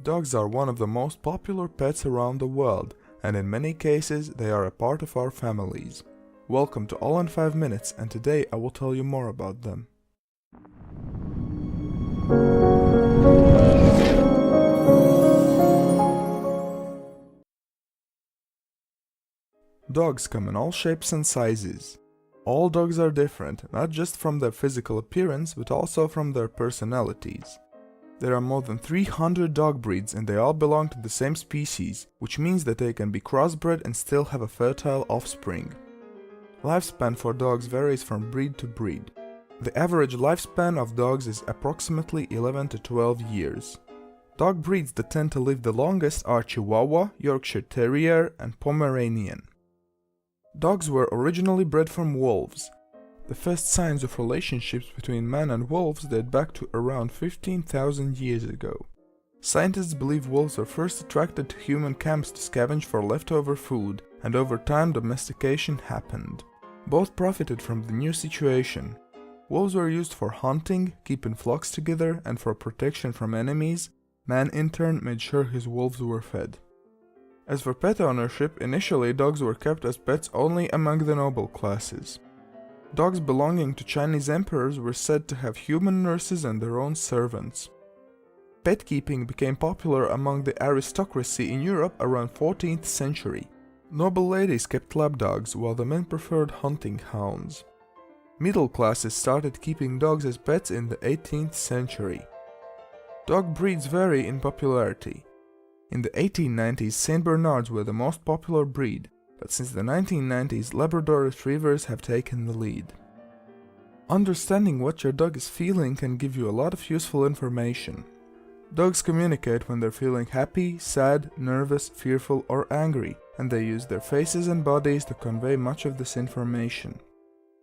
Dogs are one of the most popular pets around the world, and in many cases they are a part of our families. Welcome to All in 5 Minutes, and today I will tell you more about them. Dogs come in all shapes and sizes. All dogs are different, not just from their physical appearance, but also from their personalities. There are more than 300 dog breeds and they all belong to the same species, which means that they can be crossbred and still have a fertile offspring. Lifespan for dogs varies from breed to breed. The average lifespan of dogs is approximately 11 to 12 years. Dog breeds that tend to live the longest are Chihuahua, Yorkshire Terrier, and Pomeranian. Dogs were originally bred from wolves. The first signs of relationships between man and wolves date back to around 15,000 years ago. Scientists believe wolves were first attracted to human camps to scavenge for leftover food, and over time domestication happened. Both profited from the new situation. Wolves were used for hunting, keeping flocks together, and for protection from enemies. Man in turn made sure his wolves were fed. As for pet ownership, initially dogs were kept as pets only among the noble classes. Dogs belonging to Chinese emperors were said to have human nurses and their own servants. Pet keeping became popular among the aristocracy in Europe around 14th century. Noble ladies kept lapdogs, while the men preferred hunting hounds. Middle classes started keeping dogs as pets in the 18th century. Dog breeds vary in popularity. In the 1890s, Saint Bernards were the most popular breed, but since the 1990s, Labrador Retrievers have taken the lead. Understanding what your dog is feeling can give you a lot of useful information. Dogs communicate when they're feeling happy, sad, nervous, fearful, or angry, and they use their faces and bodies to convey much of this information.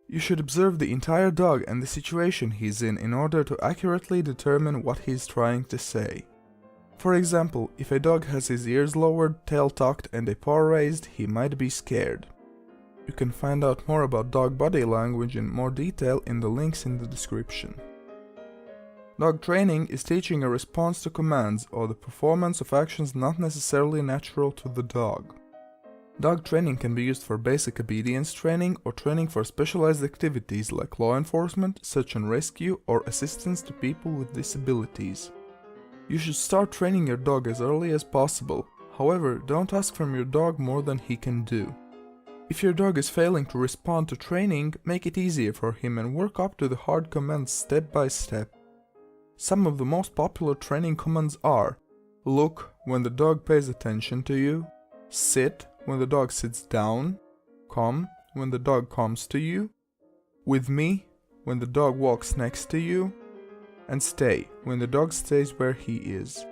You should observe the entire dog and the situation he's in order to accurately determine what he's trying to say. For example, if a dog has his ears lowered, tail tucked, and a paw raised, he might be scared. You can find out more about dog body language in more detail in the links in the description. Dog training is teaching a response to commands or the performance of actions not necessarily natural to the dog. Dog training can be used for basic obedience training or training for specialized activities like law enforcement, search and rescue, or assistance to people with disabilities. You should start training your dog as early as possible. However, don't ask from your dog more than he can do. If your dog is failing to respond to training, make it easier for him and work up to the hard commands step by step. Some of the most popular training commands are: look when the dog pays attention to you, sit when the dog sits down, come when the dog comes to you, with me when the dog walks next to you, and stay when the dog stays where he is.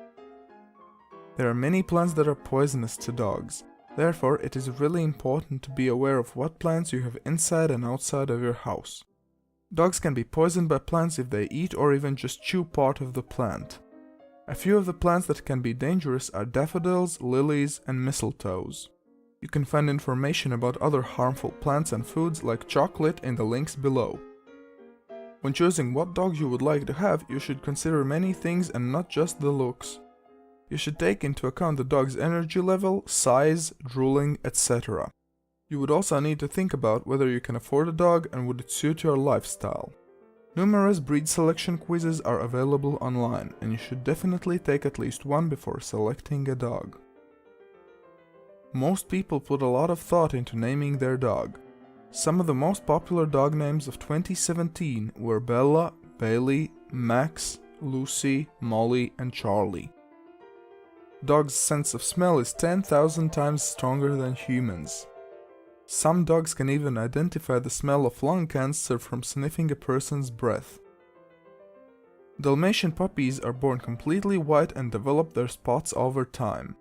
There are many plants that are poisonous to dogs. Therefore, it is really important to be aware of what plants you have inside and outside of your house. Dogs can be poisoned by plants if they eat or even just chew part of the plant. A few of the plants that can be dangerous are daffodils, lilies, and mistletoes. You can find information about other harmful plants and foods like chocolate in the links below. When choosing what dogs you would like to have, you should consider many things and not just the looks. You should take into account the dog's energy level, size, drooling, etc. You would also need to think about whether you can afford a dog and would it suit your lifestyle. Numerous breed selection quizzes are available online, and you should definitely take at least one before selecting a dog. Most people put a lot of thought into naming their dog. Some of the most popular dog names of 2017 were Bella, Bailey, Max, Lucy, Molly, and Charlie. Dogs' sense of smell is 10,000 times stronger than humans. Some dogs can even identify the smell of lung cancer from sniffing a person's breath. Dalmatian puppies are born completely white and develop their spots over time.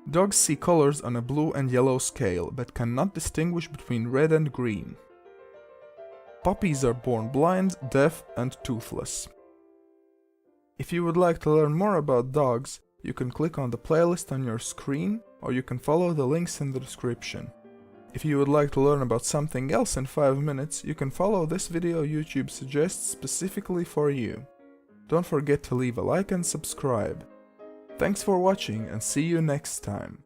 Dogs see colors on a blue and yellow scale, but cannot distinguish between red and green. Puppies are born blind, deaf, and toothless. If you would like to learn more about dogs, you can click on the playlist on your screen, or you can follow the links in the description. If you would like to learn about something else in 5 minutes, you can follow this video YouTube suggests specifically for you. Don't forget to leave a like and subscribe. Thanks for watching and see you next time.